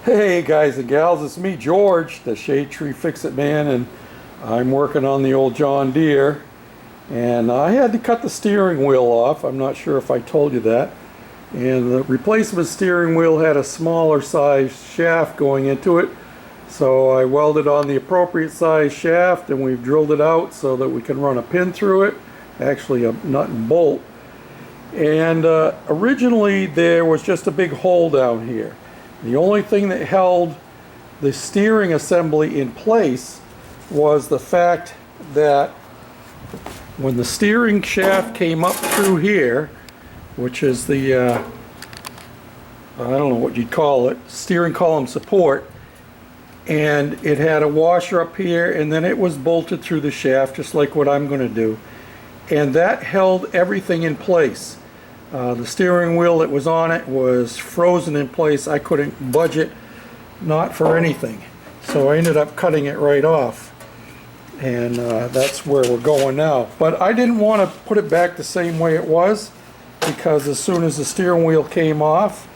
Hey guys and gals, it's me George, the Shade Tree Fix-It Man, and I'm working on the old John Deere, and I had to cut the steering wheel off. I'm not sure if I told you that. And the replacement steering wheel had a smaller size shaft going into it, so I welded on the appropriate size shaft and we've drilled it out so that we can run a pin through it, actually a nut and bolt. And originally there was just a big hole down here. The only thing that held the steering assembly in place was the fact that when the steering shaft came up through here, which is the, I don't know what you'd call it, steering column support, and it had a washer up here, and then it was bolted through the shaft just like what I'm going to do. And that held everything in place. The steering wheel that was on it was frozen in place. I couldn't budge it, not for anything. So I ended up cutting it right off. And that's where we're going now. But I didn't want to put it back the same way it was, because as soon as the steering wheel came off,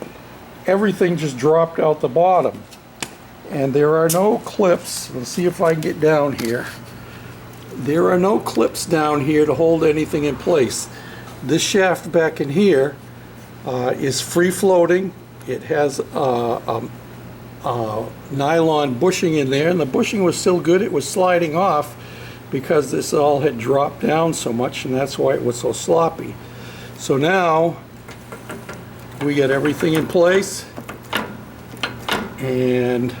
everything just dropped out the bottom. And there are no clips. Let's see if I can get down here. There are no clips down here to hold anything in place. This shaft back in here is free floating. It has nylon bushing in there, and the bushing was still good. It was sliding off because this all had dropped down so much, and that's why it was so sloppy. So now we get everything in place, and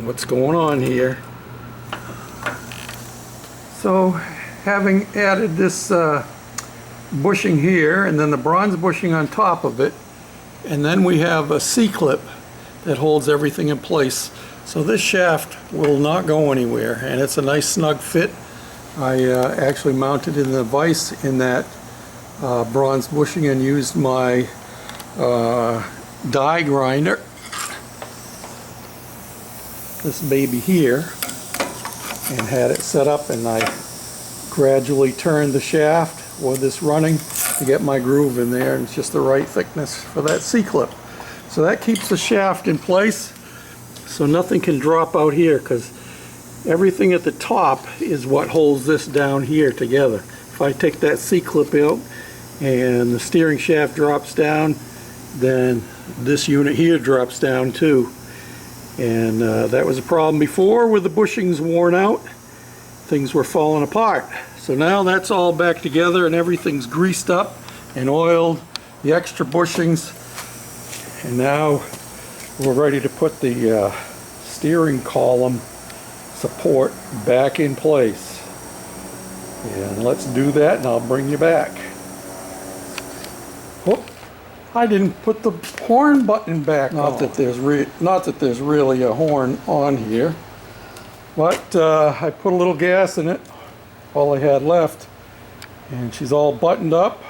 what's going on here. So having added this bushing here, and then the bronze bushing on top of it, and then we have a C-clip that holds everything in place. So this shaft will not go anywhere, and it's a nice snug fit. I actually mounted in the vise in that bronze bushing and used my die grinder, this baby here, and had it set up, and I gradually turned the shaft with this running to get my groove in there, and it's just the right thickness for that C-clip. So that keeps the shaft in place so nothing can drop out here, because everything at the top is what holds this down here together. If I take that C-clip out and the steering shaft drops down, then this unit here drops down too. And that was a problem before with the bushings worn out. Things were falling apart. So now that's all back together and everything's greased up and oiled, the extra bushings, and now we're ready to put the steering column support back in place. And let's do that, and I'll bring you back. Oh, I didn't put the horn button back. Not that there's really a horn on here, but I put a little gas in it, all I had left, and she's all buttoned up,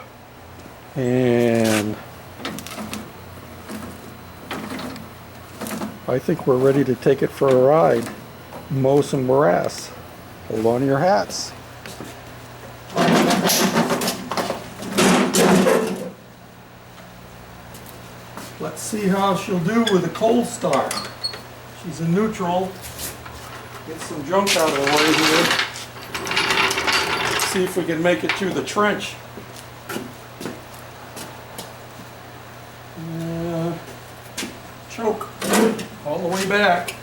and I think we're ready to take it for a ride, mow some grass. Hold on to your hats. Let's see how she'll do with a cold start. She's in neutral. Get some junk out of the way here. Let's see if we can make it through the trench. Choke all the way back.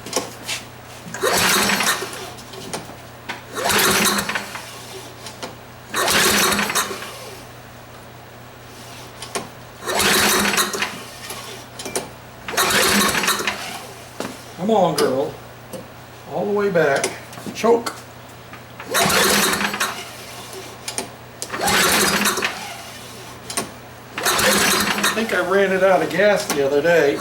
Come on, girl. All the way back. Choke. I think I ran it out of gas the other day.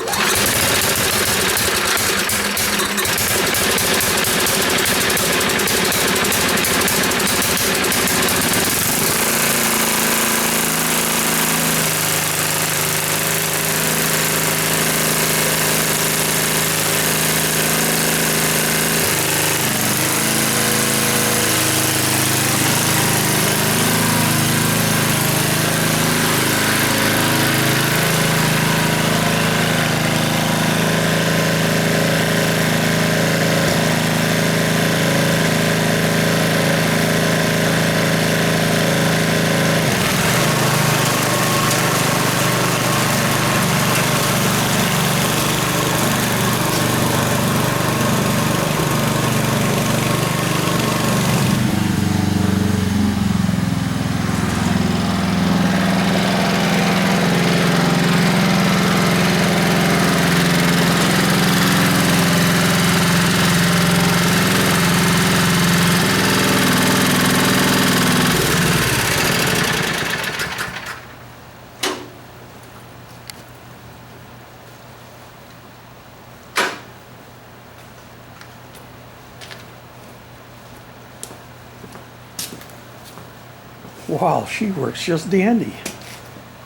Wow, she works just dandy.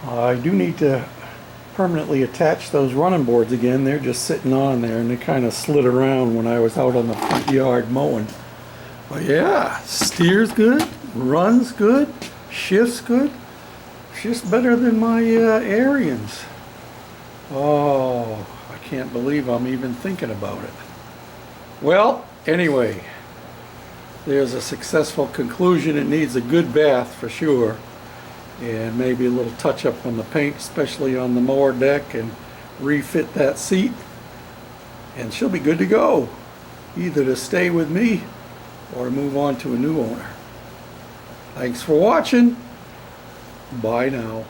I do need to permanently attach those running boards again. They're just sitting on there and they kind of slid around when I was out on the front yard mowing. But yeah, steers good, runs good, shifts good. Just better than my Arians. Oh, I can't believe I'm even thinking about it. Well, anyway, there's a successful conclusion. It needs a good bath for sure, and maybe a little touch up on the paint, especially on the mower deck, and refit that seat, and she'll be good to go, either to stay with me or to move on to a new owner. Thanks for watching. Bye now.